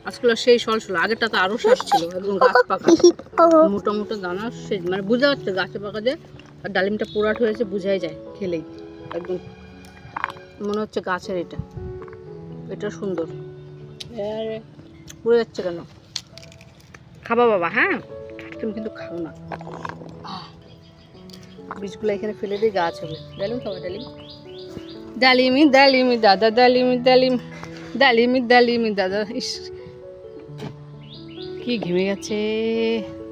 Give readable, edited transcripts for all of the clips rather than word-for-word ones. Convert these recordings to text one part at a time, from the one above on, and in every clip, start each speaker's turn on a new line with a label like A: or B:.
A: আজকাল সেই সলসল, আগেরটা তো আরো শ্বাস ছিল, একদম গাছ পাকা মোটা মোটা দানা, সেই মানে বোঝা যাচ্ছে গাছে পাকা যে। আর ডালিমটা পুরাট হয়েছে, বোঝাই যায় খেলেই, একদম মনে হচ্ছে গাছের। এটা সুন্দর। পুড়ে যাচ্ছে কেন? খাবা বাবা, হ্যাঁ তুমি কিন্তু খাও না। বীজগুলো এখানে ফেলে দিয়ে গাছ হবে। ডালিম খাবা? ডালিম, ডালিমি ডালিমি দাদা, ডালিমি ডালিম, ডালিমি ডালিমি দাদা। ইস কি ঘেমে গেছে,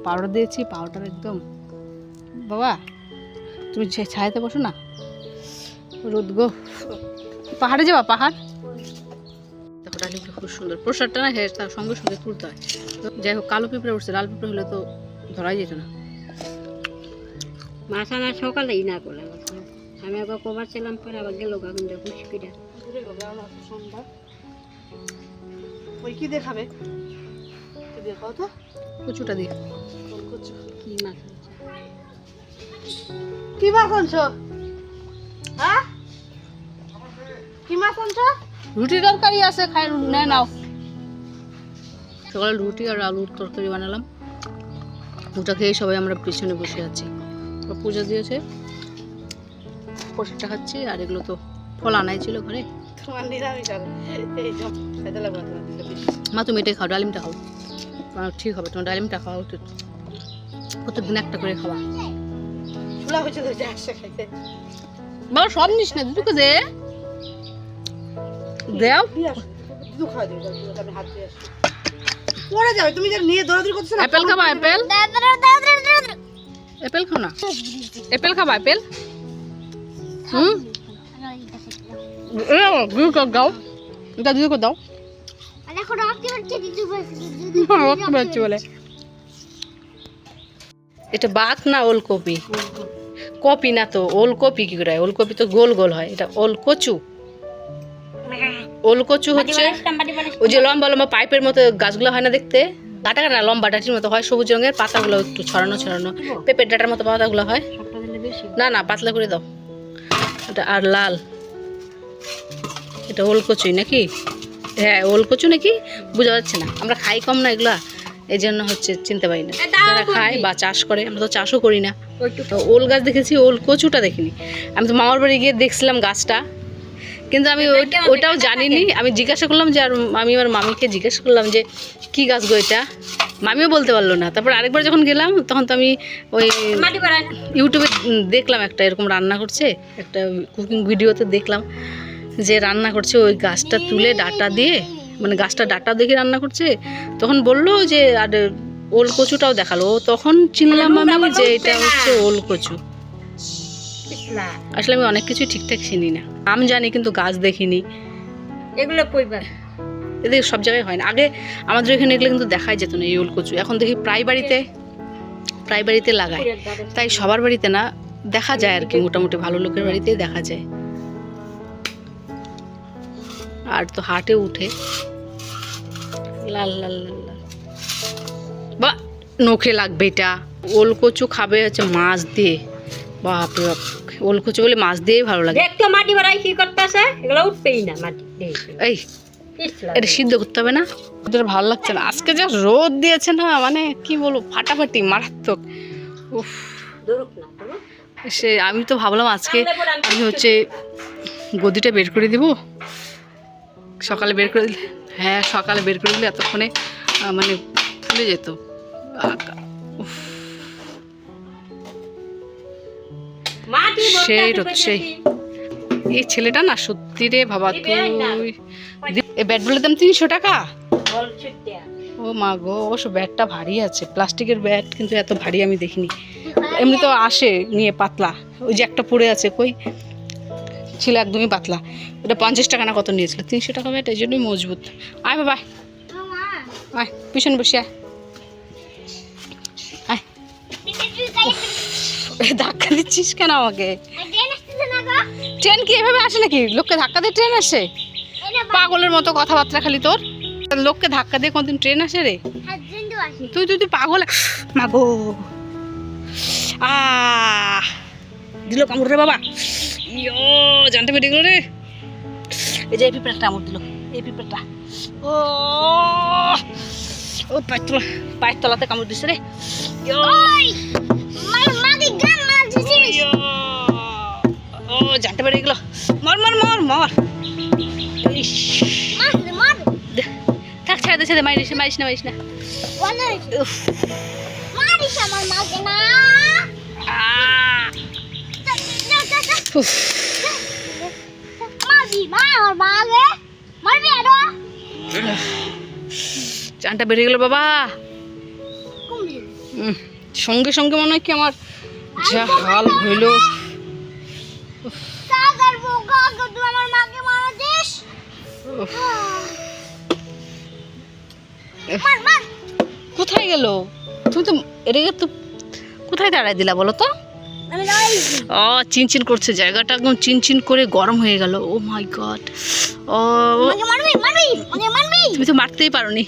A: পাউডার দিয়েছি, পাউডার একদম। বাবা তুমি ছায়াতে বসো না, রোদ গো। পাহাড়ে যাবা? পাহাড় দেখো, ডালিমটা খুব সুন্দর। প্রসাদটা না তার সঙ্গে সঙ্গে তুলতে হয়। যাই হোক, কালো পিঁপড়ে উঠছে, লাল পিঁপড়ে হলে তো ধরাই যেত না।
B: মাছ আনার সকালেই না করলে আমি আবার কবার ছিলাম, পরে আবার গেল কিন্তু খুশকিটা
A: ওই কি দেখাবে? দেখাও তো কচুটা দিয়ে।
B: কি মাছ
A: কি মাছ আনছো? হ্যাঁ কি মাছ আনছো? রুটি তরকারি আছে, খাই নাও। সকালে রুটি আর আলুর তরকারি বানালাম, ওটা খেয়ে সবাই আমরা পিছনে বসে আছি। পূজা দিয়েছে, প্রসাদটা খাচ্ছি। আর এগুলো তো ফল আনাই ছিল ঘরে। মা তুমি এটাই খাও, ডালিমটা খাও, ঠিক হবে। তোমার ডালিমটা খাওয়া উচিত, প্রত্যেকদিন একটা করে খাওয়া। বাবা সব নিস না, দুটোকে দে দেও। পড়ে যাবে, তুমি যা নিয়ে দৌড়াদৌড়ি করছো না। অ্যাপেল খাবা? অ্যাপেল, অ্যাপেল খাও না? অ্যাপেল খাবা? অ্যাপেল দাও, এটা দিয়ে দাও। বলে এটা বাক না ওলকপি? কপি না তো, ওলকপি কি করে? ওলকপি তো গোল গোল হয়, এটা ওলকচু। ওলকচু হচ্ছে ওই যে লম্বা লম্বা পাইপের মতো গাছগুলো হয় না দেখতে, কাটা কাটা লম্বা ডাটির মতো হয়, সবুজ রঙের, পাতাগুলো একটু ছড়ানো ছড়ানো, পেঁপের ডাটার মতো পাতাগুলো হয়। না না, পাতলা করে দাও এটা। আর লাল, এটা ওলকচুই নাকি? হ্যাঁ ওলকচু নাকি, বোঝা যাচ্ছে না, আমরা খাই কম না এগুলা, এই জন্য হচ্ছে চিনতে পারি না। যারা খায় বা চাষ করে, আমরা তো চাষও করি না। ওল গাছ দেখেছি, ওল কচুটা দেখিনি। আমি তো মামার বাড়ি গিয়ে দেখছিলাম গাছটা, কিন্তু আমি ওইটাও জানিনি। আমি জিজ্ঞাসা করলাম যে, আর আমি আমার মামিকে জিজ্ঞাসা করলাম যে কি গাছ গো এটা, মামিও বলতে পারলো না। তারপর আরেকবার যখন গেলাম, তখন তো আমি ওই ইউটিউবে দেখলাম একটা এরকম রান্না করছে, একটা কুকিং ভিডিওতে দেখলাম যে রান্না করছে ওই গাছটা তুলে ডাটা দিয়ে, মানে গাছটা ডাটা দেখে রান্না করছে। তখন বললো যে আর ওল কচুটাও দেখালো, তখন চিনলাম আমি যে এটা হচ্ছে ওল কচু। আসলে আমি অনেক কিছু ঠিকঠাক চিনি না, নাম জানি কিন্তু গাছ দেখিনি।
B: এগুলো কইবার
A: এদের সব জায়গায় হয় না। আগে আমাদের এখানে এগুলো কিন্তু দেখাই যেত না এই ওল কচু, এখন দেখি প্রায় বাড়িতে লাগায়। তাই সবার বাড়িতে না, দেখা যায় আর কি, মোটামুটি ভালো লোকের বাড়িতেই দেখা যায়। আর তো হাটে উঠে লাল লাল লাল লাল, বা নখে লাগবে এটা। ওল কচু খাবে হচ্ছে মাছ দিয়ে, বাপরে বাপ, ওল কচু বলে মাছ দিয়েই ভালো লাগে।
B: দেখতে মাটি বাড়াই কি করতেছে, এগুলো উঠবেই না মাটি।
A: এই এটা সিদ্ধ করতে হবে না, ওদের ভালো লাগছে না। আজকে যা রোদ দিয়েছে না, মানে কি বলবো, ফাটাফাটি মারাত্মক। উফ, সে আমি তো ভাবলাম আজকে আমি হচ্ছে গদিটা বের করে দিব, সকালে বের করে দিলে, হ্যাঁ সকালে বের করে দিলে এতক্ষণে মানে ফুলে যেত। সেই রোদ, সেই এই ছেলেটা না সত্যি রে বাবা। তুই এই ব্যাটগুলোর দাম 300 টাকা? ও মা গো, অবশ্য ব্যাটটা ভারী আছে, প্লাস্টিকের ব্যাট কিন্তু এত ভারী আমি দেখিনি। এমনি তো আসে নিয়ে পাতলা, ওই যে একটা পড়ে আছে, কই ছিল একদমই পাতলা, ওটা 50 টাকা না কত নিয়েছিল। 300 টাকা ব্যাট, এই জন্যই মজবুত। আয় বাবা আয়, পিছনে বসে আয়, আয়। ধাক্কা দিচ্ছিস কেন আমাকে? ট্রেন কি এভাবে আসে নাকি? লোককে ধাক্কা দিয়ে ট্রেন আসে? পাগলের মতো কথাবার্তা খালি তোর। লোককে ধাক্কা দিয়ে কোনদিন ট্রেন আসে রে? তুই তুই তুই পাগল। মাগো দিল কামড় রে বাবা, ইয়ো জানতে পেরে গেল রে। এই যে এই পিঁপড়াটা কামড় দিল, এই পিঁপড়াটা। ও ও পায়ের তলাতে কামড় দিছে রে। ও জানতে পারে এগুলো। মর মর মর মর। ইস, থাক ছেড়ে দে মারিস না উফ, উফ। জানটা বেরিয়ে গেল বাবা। সঙ্গে সঙ্গে মনে হয় কি আমার যা হাল হইল। কোথায় গেল? তুমি তো এদিকে তো কোথায় দাঁড়ায় দিলা বলো তো? ও চিনচিন করছে, জায়গাটা একদম চিনচিন করে গরম হয়ে গেল। ও মাই গড। ও তুমি তো মারতেই পারোনি,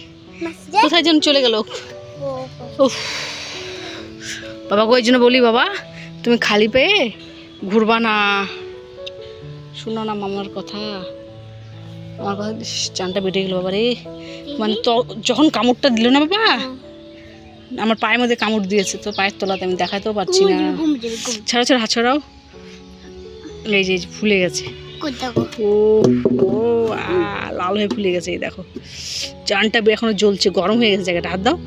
A: কোথায় যেন চলে গেল। উফ বাবা ওই জন্য বলি বাবা তুমি খালি পেয়ে ঘুরবা না, শুনো না মামার কথা। আমার কথা চানটা বেটে গেল বাবা রে। মানে তো যখন কামড়টা দিল না বাবা, আমার পায়ের মধ্যে কামড় দিয়েছে, তো পায়ের তলাতে আমি দেখাতেও পারছি না। ছাড়াও হাত ছড়াও। এই যে ফুলে গেছে, ও ও লাল হয়ে ফুলে গেছে। এই দেখো চানটা এখনো জ্বলছে, গরম হয়ে গেছে জায়গাটা। হাত দাও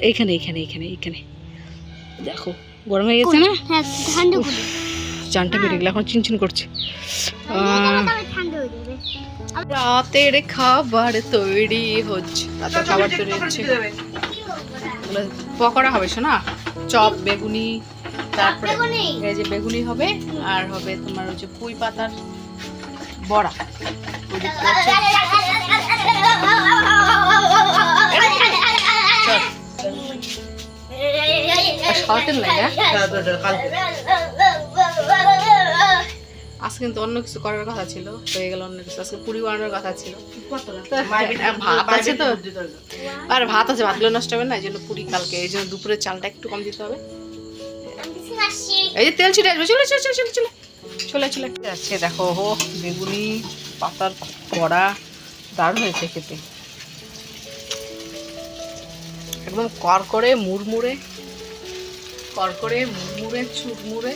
A: এইখানে এইখানে এইখানে এইখানে দেখো গরম হয়ে গেছে না। চানটা বেড়ে গেলে এখন চিনচিন করছে। রাতের খাবার তৈরি হচ্ছে, রাতের খাবার তৈরি হচ্ছে। পকোড়া হবে শোনা, চপ বেগুনি, তারপরে এই যে বেগুনি হবে, আর হবে তোমার হচ্ছে পুঁই পাতার বড়া। আজকে কিন্তু অন্য কিছু করার কথা ছিল, হয়ে গেল অন্য কিছু। আজকে পুরি বানানোর কথা ছিল, ভাত আছে তো, আর ভাত আছে, ভাতগুলো নষ্ট হবে না, এই জন্য পুরি কালকে, এই জন্য দুপুরে চালটা একটু কম দিতে হবে। এই যে তেল ছিটে আসবে, চলে চলে চলে চলে চলে চলে যাচ্ছে। দেখো বেগুনি পাতার বড়া দারুণ হয়েছে খেতে, একদম করকরে মুড়মুড়ে চুরমুড়ে।